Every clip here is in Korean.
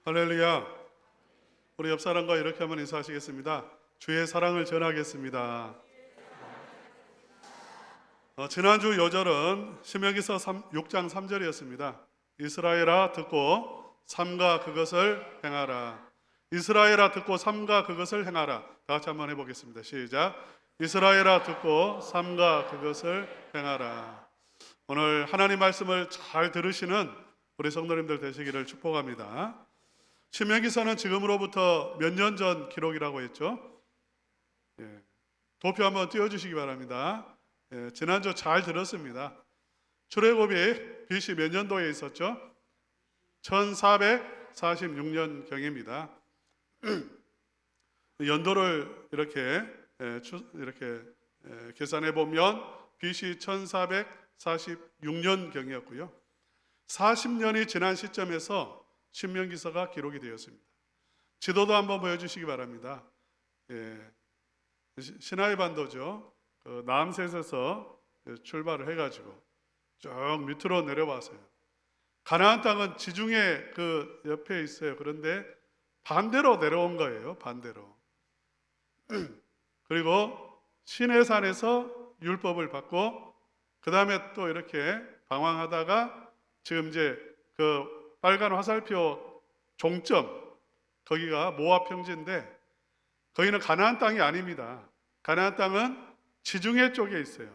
할렐루야. 우리 옆 사람과 이렇게 한번 인사하시겠습니다. 주의 사랑을 전하겠습니다. 지난주 요절은 신명기서 6장 3절이었습니다. 이스라엘아 듣고 삼가 그것을 행하라. 이스라엘아 듣고 삼가 그것을 행하라. 다 같이 한번 해보겠습니다. 시작. 이스라엘아 듣고 삼가 그것을 행하라. 오늘 하나님 말씀을 잘 들으시는 우리 성도님들 되시기를 축복합니다. 신명기서는 지금으로부터 몇 년 전 기록이라고 했죠. 도표 한번 띄워주시기 바랍니다. 지난주 잘 들었습니다. 출애굽이 BC 몇 년도에 있었죠? 1446년 경입니다. 연도를 이렇게 계산해 보면 BC 1446년 경이었고요. 40년이 지난 시점에서 신명기서가 기록이 되었습니다. 지도도 한번 보여주시기 바랍니다. 시나이 반도죠. 남셋에서 출발을 해가지고 쭉 밑으로 내려와서요. 가나안 땅은 지중해 그 옆에 있어요. 그런데 반대로 내려온 거예요. 반대로. 그리고 시내산에서 율법을 받고 그 다음에 또 이렇게 방황하다가 지금 이제 그 빨간 화살표 종점 거기가 모압 평지인데 거기는 가나안 땅이 아닙니다. 가나안 땅은 지중해 쪽에 있어요.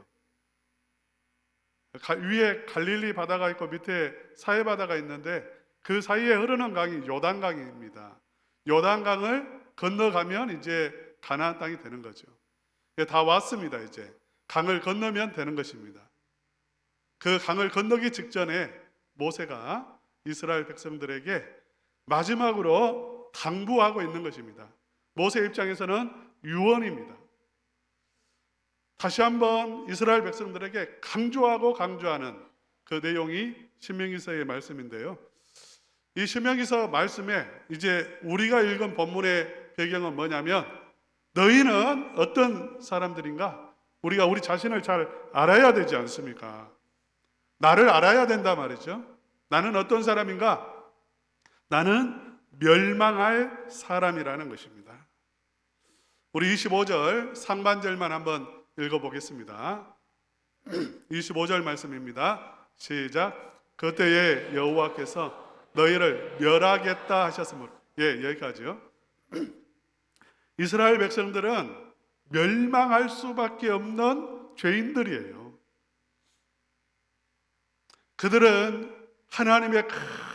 위에 갈릴리 바다가 있고 밑에 사해 바다가 있는데 그 사이에 흐르는 강이 요단강입니다. 요단강을 건너가면 이제 가나안 땅이 되는 거죠. 다 왔습니다. 이제 강을 건너면 되는 것입니다. 그 강을 건너기 직전에 모세가 이스라엘 백성들에게 마지막으로 당부하고 있는 것입니다. 모세 입장에서는 유언입니다. 다시 한번 이스라엘 백성들에게 강조하는 그 내용이 신명기서의 말씀인데요. 이 신명기서 말씀에 이제 우리가 읽은 본문의 배경은 뭐냐면 너희는 어떤 사람들인가? 우리가 우리 자신을 잘 알아야 되지 않습니까? 나를 알아야 된다 말이죠. 나는 어떤 사람인가? 나는 멸망할 사람이라는 것입니다. 우리 25절 상반절만 한번 읽어보겠습니다. 25절 말씀입니다. 시작. 그때에 여호와께서 너희를 멸하겠다 하셨으므로. 여기까지요. 이스라엘 백성들은 멸망할 수밖에 없는 죄인들이에요. 그들은 하나님의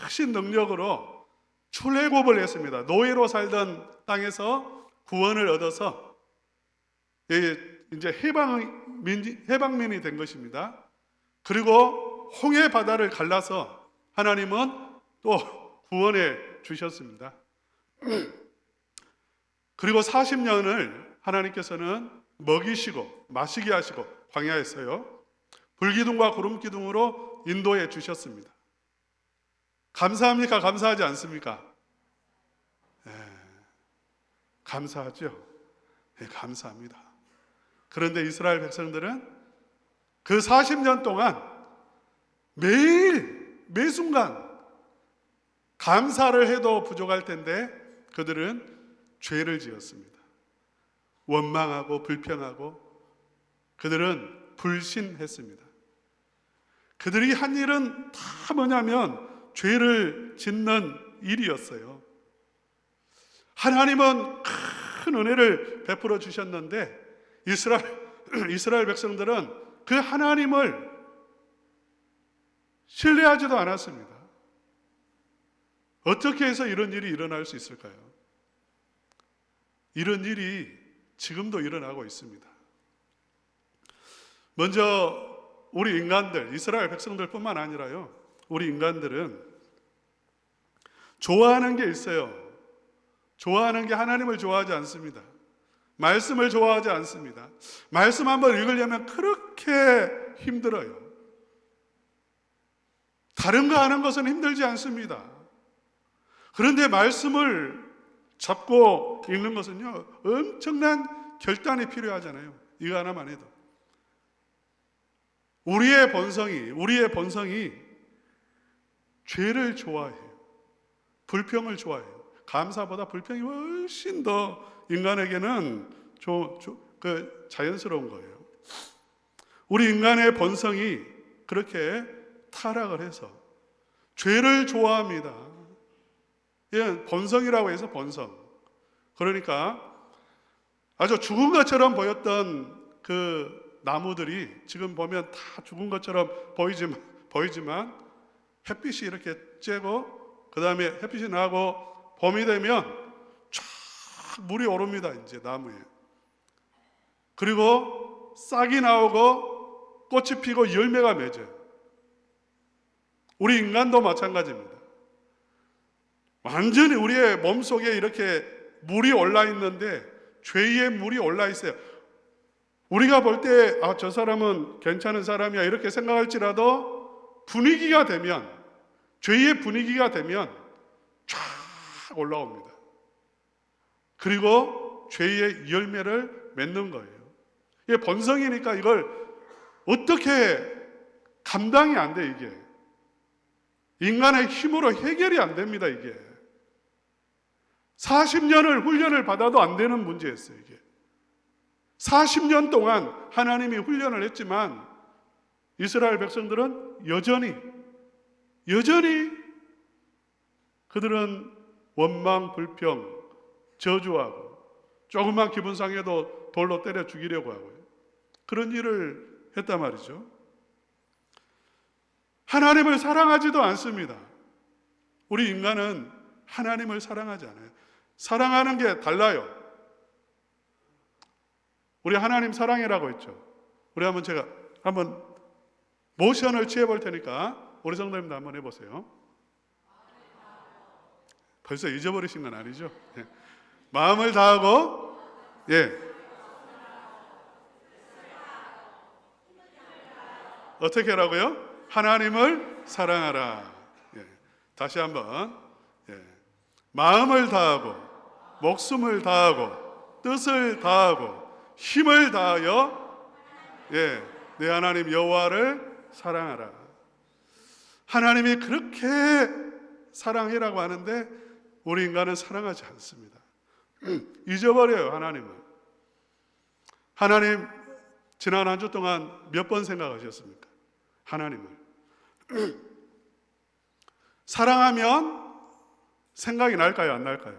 크신 능력으로 출애굽을 했습니다. 노예로 살던 땅에서 구원을 얻어서 이제 해방민이 된 것입니다. 그리고 홍해 바다를 갈라서 하나님은 또 구원해 주셨습니다. 그리고 40년을 하나님께서는 먹이시고 마시게 하시고 광야에서요 불기둥과 구름기둥으로 인도해 주셨습니다. 감사합니까? 감사하지 않습니까? 감사하죠. 감사합니다. 그런데 이스라엘 백성들은 그 40년 동안 매일 매순간 감사를 해도 부족할 텐데 그들은 죄를 지었습니다. 원망하고 불평하고 그들은 불신했습니다. 그들이 한 일은 다 뭐냐면 죄를 짓는 일이었어요. 하나님은 큰 은혜를 베풀어 주셨는데 이스라엘 백성들은 그 하나님을 신뢰하지도 않았습니다. 어떻게 해서 이런 일이 일어날 수 있을까요? 이런 일이 지금도 일어나고 있습니다. 먼저 우리 인간들, 이스라엘 백성들뿐만 아니라요. 우리 인간들은 좋아하는 게 있어요. 좋아하는 게 하나님을 좋아하지 않습니다. 말씀을 좋아하지 않습니다. 말씀 한번 읽으려면 그렇게 힘들어요. 다른 거 하는 것은 힘들지 않습니다. 그런데 말씀을 잡고 읽는 것은요 엄청난 결단이 필요하잖아요. 이거 하나만 해도 우리의 본성이 죄를 좋아해요. 불평을 좋아해요. 감사보다 불평이 훨씬 더 인간에게는 자연스러운 거예요. 우리 인간의 본성이 그렇게 타락을 해서 죄를 좋아합니다. 이건 본성이라고 해서 본성. 그러니까 아주 죽은 것처럼 보였던 그 나무들이 지금 보면 다 죽은 것처럼 보이지만 햇빛이 이렇게 쬐고 그 다음에 햇빛이 나고 봄이 되면 쫙 물이 오릅니다. 이제 나무에. 그리고 싹이 나오고 꽃이 피고 열매가 맺어요. 우리 인간도 마찬가지입니다. 완전히 우리의 몸속에 이렇게 물이 올라 있는데 죄의 물이 올라 있어요. 우리가 볼 때 저 사람은 괜찮은 사람이야 이렇게 생각할지라도 분위기가 되면, 죄의 분위기가 되면 쫙 올라옵니다. 그리고 죄의 열매를 맺는 거예요. 이게 본성이니까 이걸 어떻게 감당이 안 돼. 이게 인간의 힘으로 해결이 안 됩니다. 이게 40년을 훈련을 받아도 안 되는 문제였어요. 이게 40년 동안 하나님이 훈련을 했지만 이스라엘 백성들은 여전히 그들은 원망, 불평, 저주하고 조금만 기분 상해도 돌로 때려 죽이려고 하고요. 그런 일을 했단 말이죠. 하나님을 사랑하지도 않습니다. 우리 인간은 하나님을 사랑하지 않아요. 사랑하는 게 달라요. 우리 하나님 사랑해라고 했죠. 우리 제가 한번 모션을 취해 볼 테니까 우리 성도님도 한번 해보세요. 벌써 잊어버리신 건 아니죠? 예. 마음을 다하고, 어떻게 하라고요? 하나님을 사랑하라. 다시 한번, 마음을 다하고, 목숨을 다하고, 뜻을 다하고, 힘을 다하여, 내 하나님 여호와를 사랑하라. 하나님이 그렇게 사랑해라고 하는데 우리 인간은 사랑하지 않습니다. 잊어버려요. 하나님 지난 한 주 동안 몇 번 생각하셨습니까? 하나님을 사랑하면 생각이 날까요? 안 날까요?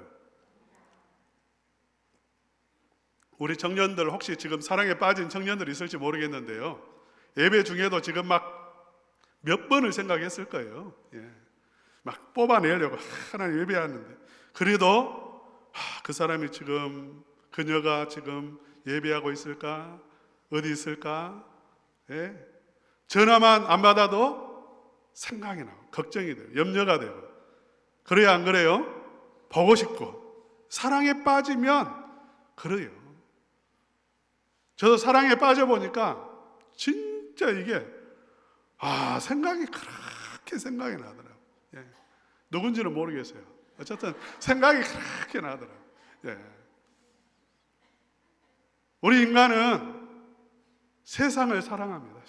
우리 청년들 혹시 지금 사랑에 빠진 청년들 있을지 모르겠는데요, 예배 중에도 지금 막 몇 번을 생각했을 거예요. 막 뽑아내려고 하나님 예배하는데, 그래도 그 사람이 지금, 그녀가 지금 예배하고 있을까? 어디 있을까? 전화만 안 받아도 생각이 나고 걱정이 돼요. 염려가 돼요. 그래요, 안 그래요? 보고 싶고. 사랑에 빠지면 그래요. 저도 사랑에 빠져보니까 진짜 이게 생각이 그렇게 생각이 나더라고요. 누군지는 모르겠어요. 어쨌든 생각이 그렇게 나더라고요. 우리 인간은 세상을 사랑합니다.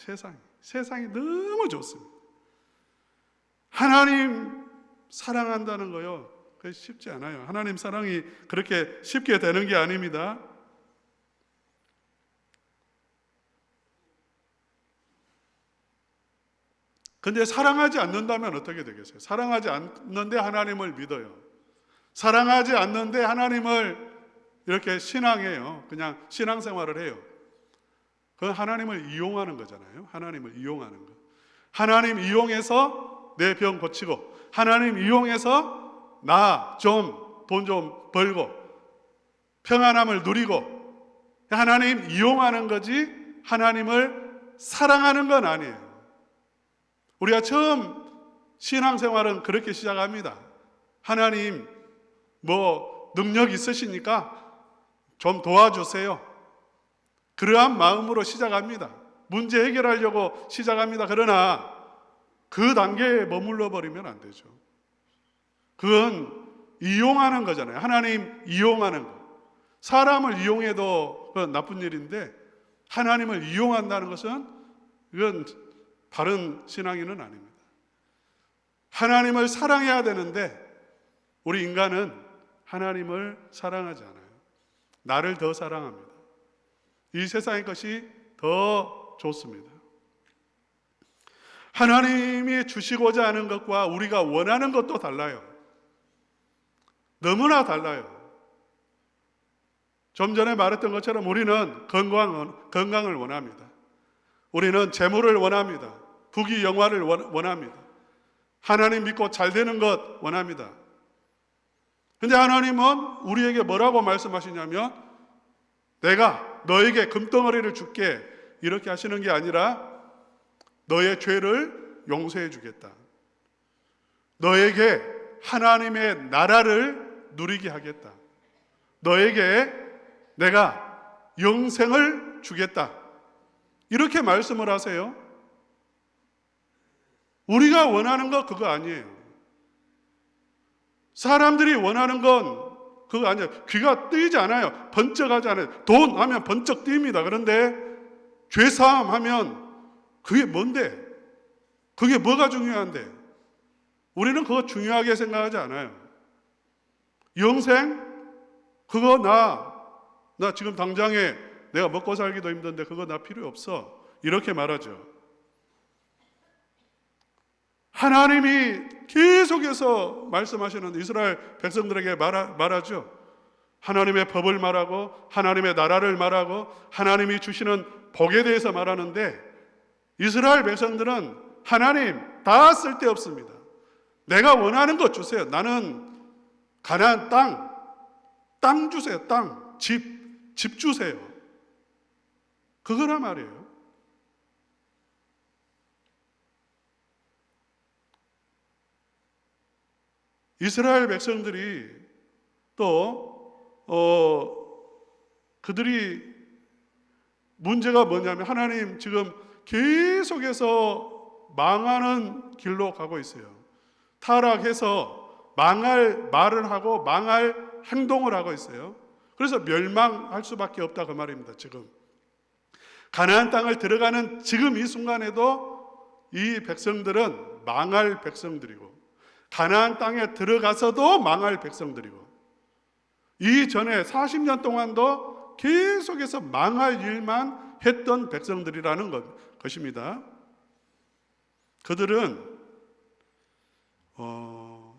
세상이 너무 좋습니다. 하나님 사랑한다는 거요, 그게 쉽지 않아요. 하나님 사랑이 그렇게 쉽게 되는 게 아닙니다. 근데 사랑하지 않는다면 어떻게 되겠어요? 사랑하지 않는데 하나님을 믿어요. 사랑하지 않는데 하나님을 이렇게 신앙해요. 그냥 신앙생활을 해요. 그건 하나님을 이용하는 거잖아요. 하나님을 이용하는 거. 하나님 이용해서 내 병 고치고, 하나님 이용해서 나 돈 좀 벌고 평안함을 누리고, 하나님 이용하는 거지 하나님을 사랑하는 건 아니에요. 우리가 처음 신앙생활은 그렇게 시작합니다. 하나님 능력 있으시니까 좀 도와주세요. 그러한 마음으로 시작합니다. 문제 해결하려고 시작합니다. 그러나 그 단계에 머물러 버리면 안 되죠. 그건 이용하는 거잖아요. 하나님 이용하는 거. 사람을 이용해도 그건 나쁜 일인데, 하나님을 이용한다는 것은 이건 바른 신앙인은 아닙니다. 하나님을 사랑해야 되는데 우리 인간은 하나님을 사랑하지 않아요. 나를 더 사랑합니다. 이 세상의 것이 더 좋습니다. 하나님이 주시고자 하는 것과 우리가 원하는 것도 달라요. 너무나 달라요. 좀 전에 말했던 것처럼 우리는 건강을 원합니다. 우리는 재물을 원합니다. 부귀 영화를 원합니다. 하나님 믿고 잘 되는 것 원합니다. 근데 하나님은 우리에게 뭐라고 말씀하시냐면 내가 너에게 금덩어리를 줄게 이렇게 하시는 게 아니라 너의 죄를 용서해 주겠다. 너에게 하나님의 나라를 누리게 하겠다. 너에게 내가 영생을 주겠다. 이렇게 말씀을 하세요. 우리가 원하는 거 그거 아니에요. 사람들이 원하는 건 그거 아니에요. 귀가 뜨이지 않아요. 번쩍하지 않아요. 돈 하면 번쩍 띄입니다. 그런데 죄사함 하면 그게 뭔데? 그게 뭐가 중요한데? 우리는 그거 중요하게 생각하지 않아요. 영생? 그거 나 지금 당장에 내가 먹고 살기도 힘든데 그거 나 필요 없어. 이렇게 말하죠. 하나님이 계속해서 말씀하시는 이스라엘 백성들에게 말하죠. 하나님의 법을 말하고 하나님의 나라를 말하고 하나님이 주시는 복에 대해서 말하는데 이스라엘 백성들은 하나님 다 쓸데없습니다. 내가 원하는 것 주세요. 나는 가나안 땅 주세요. 땅, 집 주세요. 그거란 말이에요. 이스라엘 백성들이 또 그들이 문제가 뭐냐면 하나님 지금 계속해서 망하는 길로 가고 있어요. 타락해서 망할 말을 하고 망할 행동을 하고 있어요. 그래서 멸망할 수밖에 없다 그 말입니다. 지금 가나안 땅을 들어가는 지금 이 순간에도 이 백성들은 망할 백성들이고 가나안 땅에 들어가서도 망할 백성들이고 이전에 40년 동안도 계속해서 망할 일만 했던 백성들이라는 것입니다. 그들은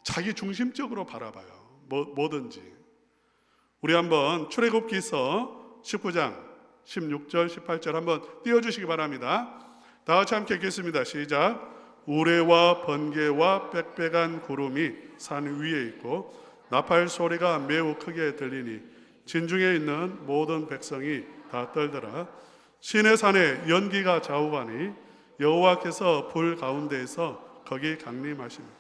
자기 중심적으로 바라봐요. 뭐든지. 우리 한번 출애굽기서 19장 16절 18절 한번 띄워주시기 바랍니다. 다 같이 함께 읽겠습니다. 시작. 우레와 번개와 빽빽한 구름이 산 위에 있고 나팔 소리가 매우 크게 들리니 진중에 있는 모든 백성이 다 떨더라. 시내 산에 연기가 좌우하니 여호와께서 불 가운데에서 거기 강림하십니다.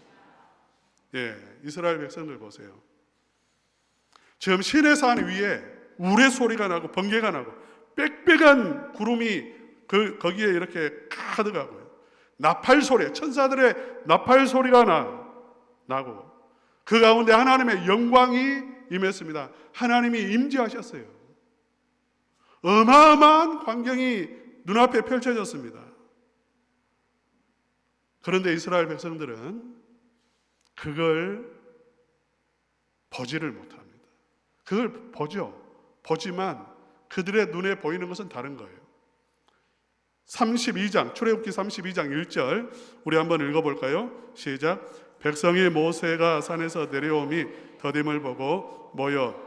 이스라엘 백성들 보세요. 지금 시내 산 위에 우레 소리가 나고 번개가 나고 빽빽한 구름이 거기에 이렇게 가득하고요. 나팔 소리, 천사들의 나팔 소리가 나고 그 가운데 하나님의 영광이 임했습니다. 하나님이 임재하셨어요. 어마어마한 광경이 눈앞에 펼쳐졌습니다. 그런데 이스라엘 백성들은 그걸 보지를 못합니다. 그걸 보지만 그들의 눈에 보이는 것은 다른 거예요. 32장 출애굽기 32장 1절 우리 한번 읽어볼까요? 시작. 백성이 모세가 산에서 내려오미 더딤을 보고 모여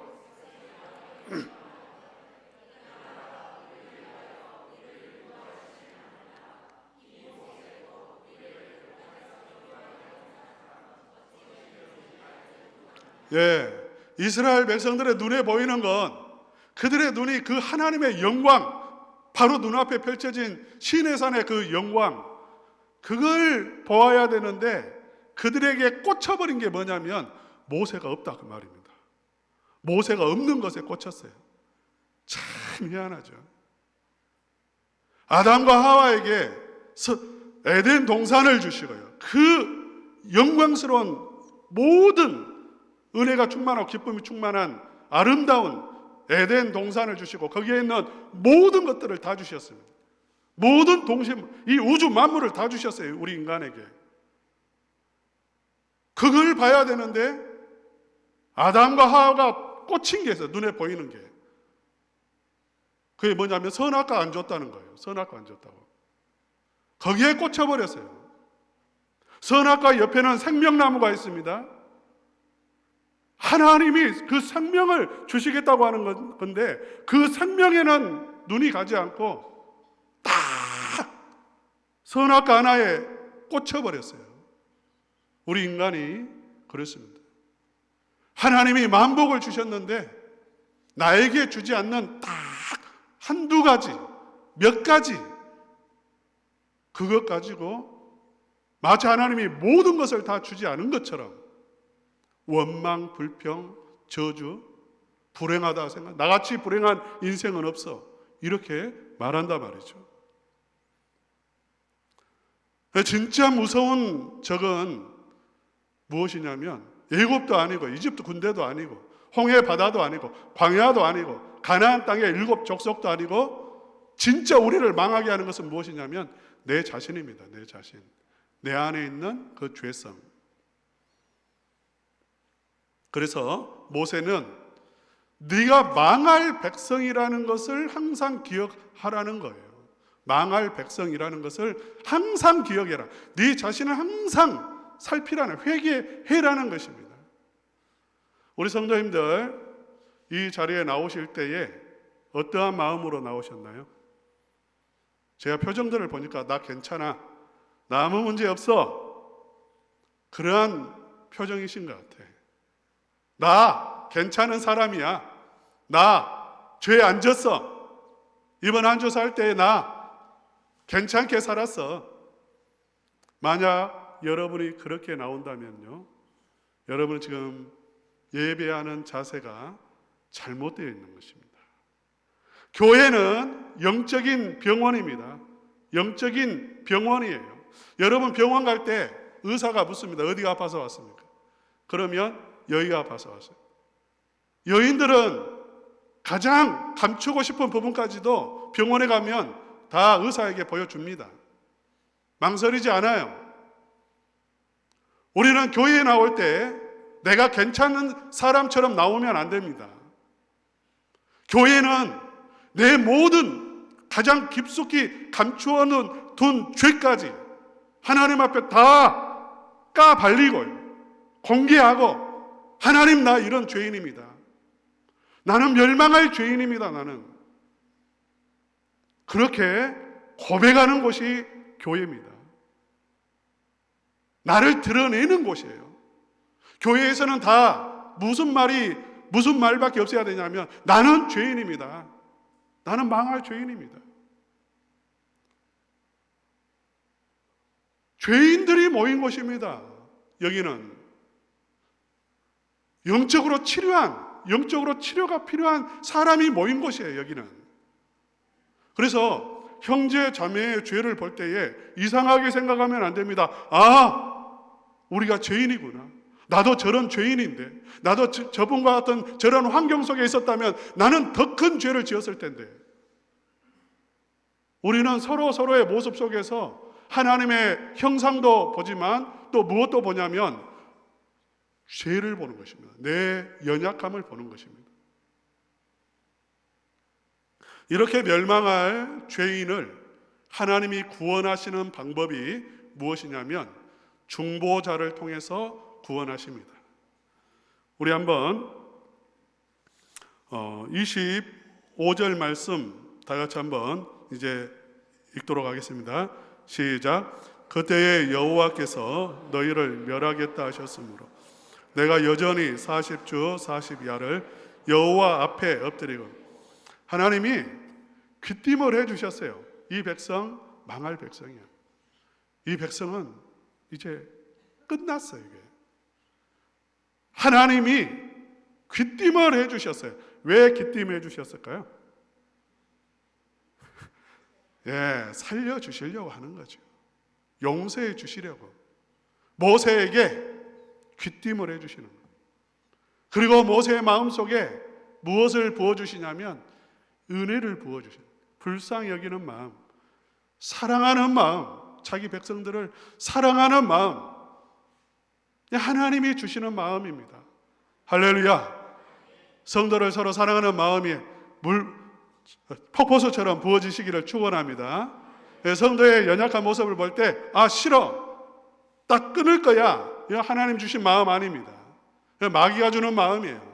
이스라엘 백성들의 눈에 보이는 건 그들의 눈이 그 하나님의 영광 바로 눈앞에 펼쳐진 시내산의 그 영광 그걸 보아야 되는데 그들에게 꽂혀버린 게 뭐냐면 모세가 없다 그 말입니다. 모세가 없는 것에 꽂혔어요. 참 희한하죠. 아담과 하와에게 에덴 동산을 주시고요. 그 영광스러운 모든 은혜가 충만하고 기쁨이 충만한 아름다운 에덴 동산을 주시고 거기에 있는 모든 것들을 다 주셨습니다. 모든 동심, 이 우주 만물을 다 주셨어요. 우리 인간에게. 그걸 봐야 되는데 아담과 하와가 꽂힌 게 있어요. 눈에 보이는 게. 그게 뭐냐면 선악과 안 줬다는 거예요. 선악과 안 줬다고. 거기에 꽂혀버렸어요. 선악과 옆에는 생명나무가 있습니다. 하나님이 그 생명을 주시겠다고 하는 건데 그 생명에는 눈이 가지 않고 딱 선악과 하나에 꽂혀버렸어요. 우리 인간이 그렇습니다. 하나님이 만복을 주셨는데 나에게 주지 않는 딱 한두 가지, 몇 가지 그것 가지고 마치 하나님이 모든 것을 다 주지 않은 것처럼 원망, 불평, 저주, 불행하다 생각, 나같이 불행한 인생은 없어 이렇게 말한단 말이죠. 진짜 무서운 적은 무엇이냐면 애굽도 아니고 이집트 군대도 아니고 홍해 바다도 아니고 광야도 아니고 가나안 땅의 7 족속도 아니고 진짜 우리를 망하게 하는 것은 무엇이냐면 내 자신입니다. 내 자신. 내 안에 있는 그 죄성. 그래서 모세는 네가 망할 백성이라는 것을 항상 기억하라는 거예요. 망할 백성이라는 것을 항상 기억해라. 네 자신을 항상 살피라는, 회개해라는 것입니다. 우리 성도님들 이 자리에 나오실 때에 어떠한 마음으로 나오셨나요? 제가 표정들을 보니까 나 괜찮아, 나 아무 문제 없어, 그러한 표정이신 것 같아. 나 괜찮은 사람이야, 나 죄 안 졌어, 이번 한 주 살 때에 나 괜찮게 살았어. 만약 여러분이 그렇게 나온다면요, 여러분은 지금 예배하는 자세가 잘못되어 있는 것입니다. 교회는 영적인 병원입니다. 영적인 병원이에요. 여러분 병원 갈 때 의사가 묻습니다. 어디가 아파서 왔습니까? 그러면 여기가 아파서 왔어요. 여인들은 가장 감추고 싶은 부분까지도 병원에 가면 다 의사에게 보여줍니다. 망설이지 않아요. 우리는 교회에 나올 때 내가 괜찮은 사람처럼 나오면 안 됩니다. 교회는 내 모든 가장 깊숙이 감추어 둔 죄까지 하나님 앞에 다 까발리고 공개하고, 하나님 나 이런 죄인입니다, 나는 멸망할 죄인입니다, 나는, 그렇게 고백하는 곳이 교회입니다. 나를 드러내는 곳이에요. 교회에서는 다 무슨 말밖에 없어야 되냐면 나는 죄인입니다, 나는 망할 죄인입니다. 죄인들이 모인 곳입니다. 여기는 영적으로 치료가 필요한 사람이 모인 곳이에요. 여기는. 그래서 형제 자매의 죄를 볼 때에 이상하게 생각하면 안 됩니다. 아, 우리가 죄인이구나, 나도 저런 죄인인데, 나도 저분과 같은 저런 환경 속에 있었다면 나는 더 큰 죄를 지었을 텐데. 우리는 서로의 모습 속에서 하나님의 형상도 보지만 또 무엇도 보냐면 죄를 보는 것입니다. 내 연약함을 보는 것입니다. 이렇게 멸망할 죄인을 하나님이 구원하시는 방법이 무엇이냐면 중보자를 통해서 구원하십니다. 우리 한번 25절 말씀 다 같이 한번 이제 읽도록 하겠습니다. 시작. 그때에 여호와께서 너희를 멸하겠다 하셨으므로 내가 여전히 40주 40야를 여호와 앞에 엎드리고. 하나님이 귀띔을 해주셨어요. 이 백성 망할 백성이야. 이 백성은 이제 끝났어요. 이게. 하나님이 귀띔을 해주셨어요. 왜 귀띔해 주셨을까요? 살려주시려고 하는 거죠. 용서해 주시려고 모세에게 귀띔을 해주시는 거예요. 그리고 모세의 마음속에 무엇을 부어주시냐면 은혜를 부어주시는, 불쌍히 여기는 마음, 사랑하는 마음, 자기 백성들을 사랑하는 마음, 하나님이 주시는 마음입니다. 할렐루야. 성도를 서로 사랑하는 마음이 폭포수처럼 부어지시기를 축원합니다. 성도의 연약한 모습을 볼 때 싫어, 딱 끊을 거야, 이거 하나님 주신 마음 아닙니다. 마귀가 주는 마음이에요.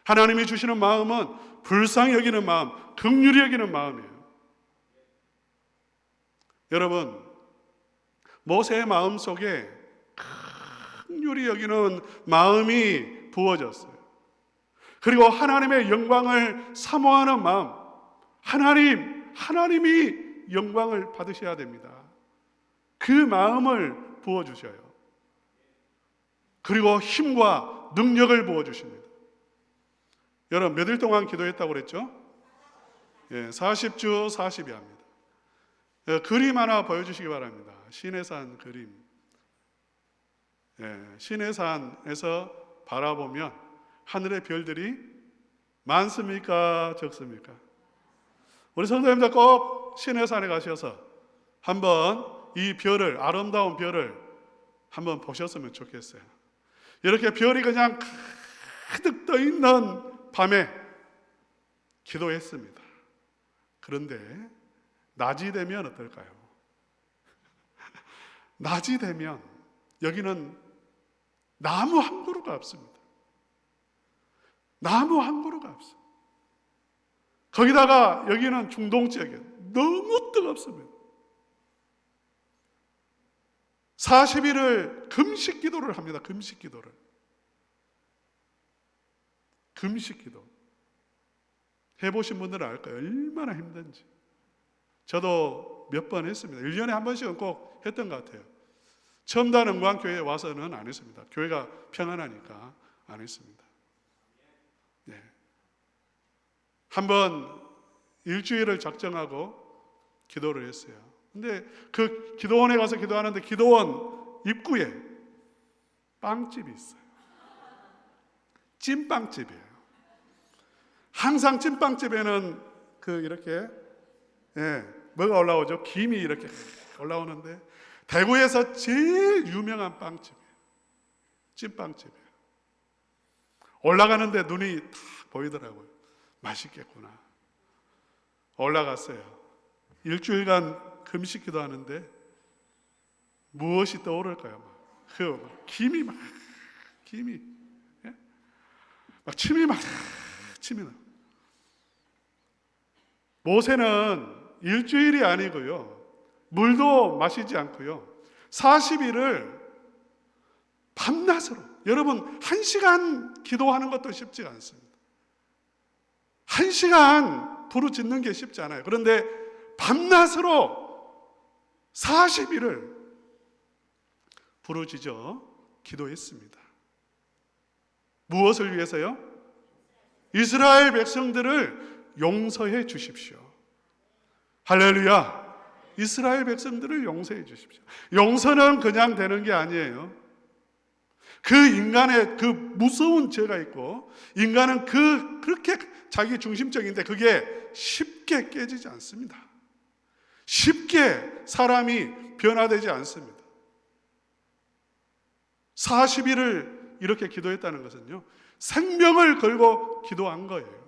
하나님이 주시는 마음은 불쌍히 여기는 마음, 긍휼히 여기는 마음이에요. 여러분, 모세의 마음 속에 긍휼히 여기는 마음이 부어졌어요. 그리고 하나님의 영광을 사모하는 마음, 하나님이 영광을 받으셔야 됩니다. 그 마음을 부어주셔요. 그리고 힘과 능력을 부어주십니다. 여러분, 몇 일 동안 기도했다고 그랬죠? 40주 40야입니다. 그림 하나 보여주시기 바랍니다. 시내산 그림. 시내산에서 바라보면 하늘의 별들이 많습니까? 적습니까? 우리 성도님들 꼭 시내산에 가셔서 한번 이 별을, 아름다운 별을 한번 보셨으면 좋겠어요. 이렇게 별이 그냥 가득 떠 있는 밤에 기도했습니다. 그런데 낮이 되면 어떨까요? 낮이 되면 여기는 나무 한 그루가 없습니다. 나무 한 그루가 없어요. 거기다가 여기는 중동 지역이에요. 너무 뜨겁습니다. 40일을 금식 기도를 합니다. 금식 기도를. 금식 기도. 해보신 분들은 알 거예요. 얼마나 힘든지. 저도 몇 번 했습니다. 1년에 한 번씩은 꼭 했던 것 같아요. 첨단 은광교회에 와서는 안 했습니다. 교회가 평안하니까 안 했습니다. 네. 한번 일주일을 작정하고 기도를 했어요. 근데 그 기도원에 가서 기도하는데 기도원 입구에 빵집이 있어요. 찐빵집이에요. 항상 찐빵집에는 이렇게 뭐가 올라오죠? 김이 이렇게 올라오는데 대구에서 제일 유명한 빵집이에요. 찐빵집이에요. 올라가는데 눈이 딱 보이더라고요. 맛있겠구나. 올라갔어요. 일주일간 금식 기도하는데 무엇이 떠오를까요? 김이 막 침이 나. 모세는 일주일이 아니고요, 물도 마시지 않고요, 40일을 밤낮으로, 여러분 1시간 기도하는 것도 쉽지 않습니다. 1시간 부르짖는 게 쉽지 않아요. 그런데 밤낮으로 40일을 부르짖어 기도했습니다. 무엇을 위해서요? 이스라엘 백성들을 용서해 주십시오. 할렐루야. 이스라엘 백성들을 용서해 주십시오. 용서는 그냥 되는 게 아니에요. 그 인간의 그 무서운 죄가 있고, 인간은 그렇게 자기 중심적인데 그게 쉽게 깨지지 않습니다. 쉽게 사람이 변화되지 않습니다. 40일을 이렇게 기도했다는 것은요, 생명을 걸고 기도한 거예요.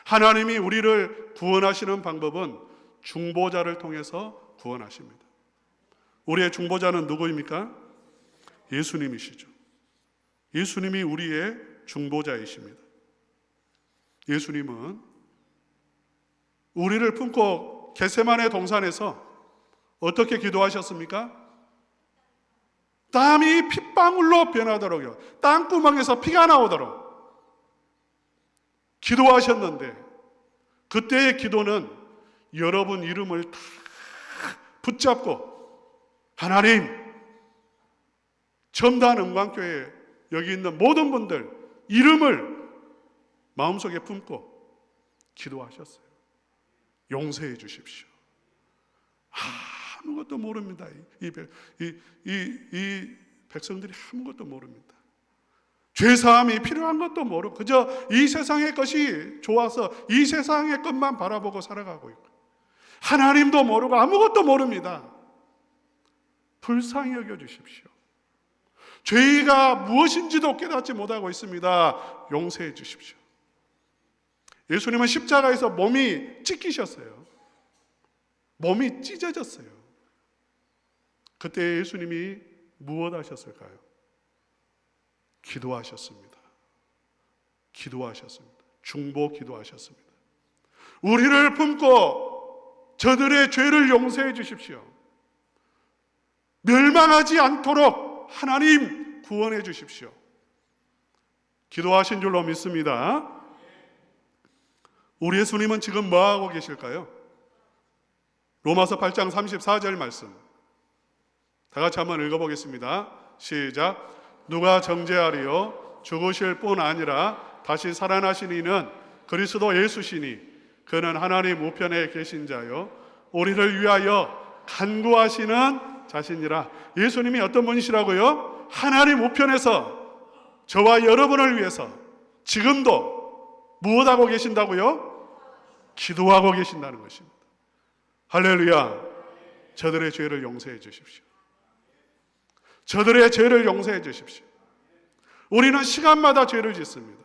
하나님이 우리를 구원하시는 방법은 중보자를 통해서 구원하십니다. 우리의 중보자는 누구입니까? 예수님이시죠. 예수님이 우리의 중보자이십니다. 예수님은 우리를 품고 겟세마네 동산에서 어떻게 기도하셨습니까? 땀이 핏방울로 변하도록요, 땅구멍에서 피가 나오도록 기도하셨는데, 그때의 기도는 여러분 이름을 다 붙잡고, 하나님, 첨단 은광교회 여기 있는 모든 분들 이름을 마음속에 품고 기도하셨어요. 용서해 주십시오. 아무것도 모릅니다. 이 백성들이 아무것도 모릅니다. 죄사함이 필요한 것도 모르고 그저 이 세상의 것이 좋아서 이 세상의 것만 바라보고 살아가고 있고, 하나님도 모르고 아무것도 모릅니다. 불쌍히 여겨주십시오. 죄가 무엇인지도 깨닫지 못하고 있습니다. 용서해 주십시오. 예수님은 십자가에서 몸이 찢기셨어요. 몸이 찢어졌어요. 그때 예수님이 무엇 하셨을까요? 기도하셨습니다. 기도하셨습니다. 중보 기도하셨습니다. 우리를 품고 저들의 죄를 용서해 주십시오. 멸망하지 않도록 하나님 구원해 주십시오. 기도하신 줄로 믿습니다. 우리 예수님은 지금 뭐하고 계실까요? 로마서 8장 34절 말씀 다 같이 한번 읽어보겠습니다. 시작. 누가 정죄하리요? 죽으실 뿐 아니라 다시 살아나신 이는 그리스도 예수시니 그는 하나님 우편에 계신 자요 우리를 위하여 간구하시는 자신이라. 예수님이 어떤 분이시라고요? 하나님 우편에서 저와 여러분을 위해서 지금도 무엇하고 계신다고요? 기도하고 계신다는 것입니다. 할렐루야. 저들의 죄를 용서해 주십시오. 저들의 죄를 용서해 주십시오. 우리는 시간마다 죄를 짓습니다.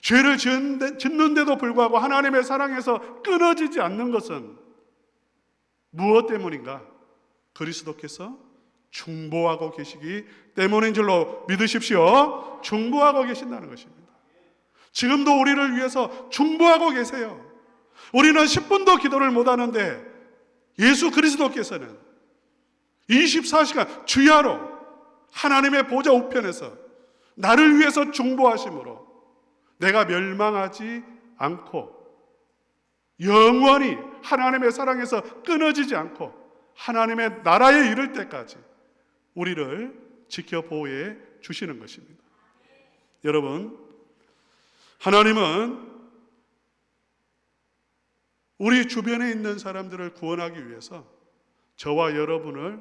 죄를 짓는데도 불구하고 하나님의 사랑에서 끊어지지 않는 것은 무엇 때문인가? 그리스도께서 중보하고 계시기 때문인 줄로 믿으십시오. 중보하고 계신다는 것입니다. 지금도 우리를 위해서 중보하고 계세요. 우리는 10분도 기도를 못하는데 예수 그리스도께서는 24시간 주야로 하나님의 보좌 우편에서 나를 위해서 중보하심으로 내가 멸망하지 않고 영원히 하나님의 사랑에서 끊어지지 않고 하나님의 나라에 이를 때까지 우리를 지켜 보호해 주시는 것입니다. 여러분, 하나님은 우리 주변에 있는 사람들을 구원하기 위해서 저와 여러분을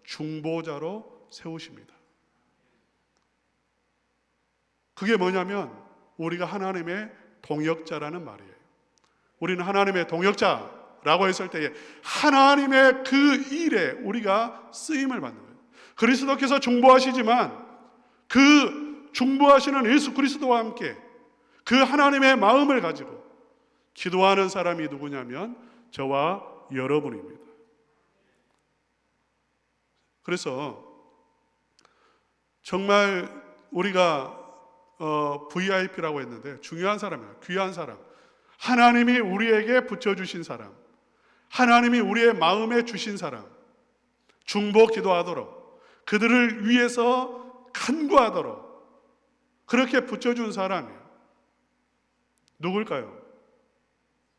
중보자로 세우십니다. 그게 뭐냐면 우리가 하나님의 동역자라는 말이에요. 우리는 하나님의 동역자라고 했을 때에 하나님의 그 일에 우리가 쓰임을 받는 거예요. 그리스도께서 중보하시지만 그 중보하시는 예수 그리스도와 함께 그 하나님의 마음을 가지고 기도하는 사람이 누구냐면 저와 여러분입니다. 그래서 정말 우리가 VIP라고 했는데 중요한 사람이에요. 귀한 사람. 하나님이 우리에게 붙여주신 사람. 하나님이 우리의 마음에 주신 사람. 중보 기도하도록 그들을 위해서 간구하도록 그렇게 붙여준 사람이에요. 누굴까요?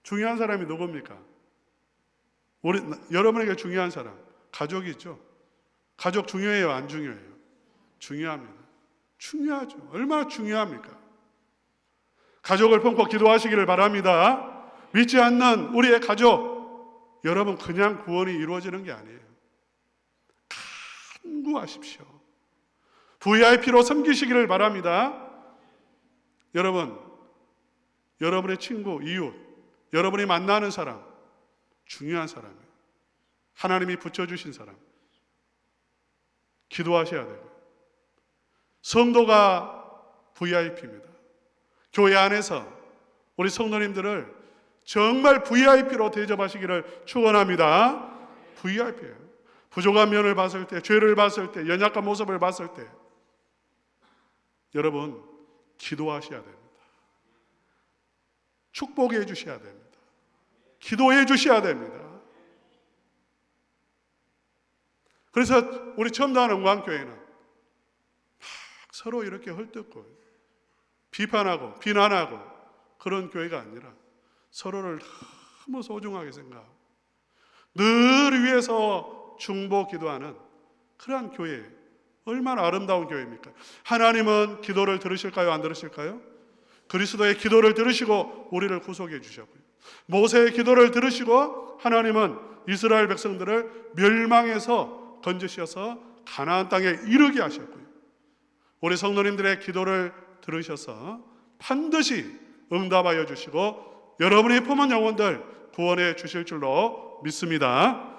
중요한 사람이 누굽니까? 여러분에게 중요한 사람 가족이죠. 가족 중요해요? 안 중요해요? 중요합니다. 중요하죠. 얼마나 중요합니까? 가족을 품고 기도하시기를 바랍니다. 믿지 않는 우리의 가족, 여러분 그냥 구원이 이루어지는 게 아니에요. 간구하십시오. VIP로 섬기시기를 바랍니다. 여러분, 여러분의 친구, 이웃, 여러분이 만나는 사람, 중요한 사람이에요. 하나님이 붙여주신 사람. 기도하셔야 돼요. 성도가 VIP입니다. 교회 안에서 우리 성도님들을 정말 VIP로 대접하시기를 축원합니다. VIP예요. 부족한 면을 봤을 때, 죄를 봤을 때, 연약한 모습을 봤을 때 여러분 기도하셔야 됩니다. 축복해 주셔야 됩니다. 기도해 주셔야 됩니다. 그래서 우리 첨단 영광교회는 서로 이렇게 헐뜯고 비판하고 비난하고 그런 교회가 아니라 서로를 너무 소중하게 생각하고 늘 위해서 중보 기도하는 그러한 교회, 얼마나 아름다운 교회입니까? 하나님은 기도를 들으실까요? 안 들으실까요? 그리스도의 기도를 들으시고 우리를 구속해 주셨고요. 모세의 기도를 들으시고 하나님은 이스라엘 백성들을 멸망에서 건지셔서 가나안 땅에 이르게 하셨고요. 우리 성도님들의 기도를 들으셔서 반드시 응답하여 주시고 여러분이 품은 영혼들 구원해 주실 줄로 믿습니다.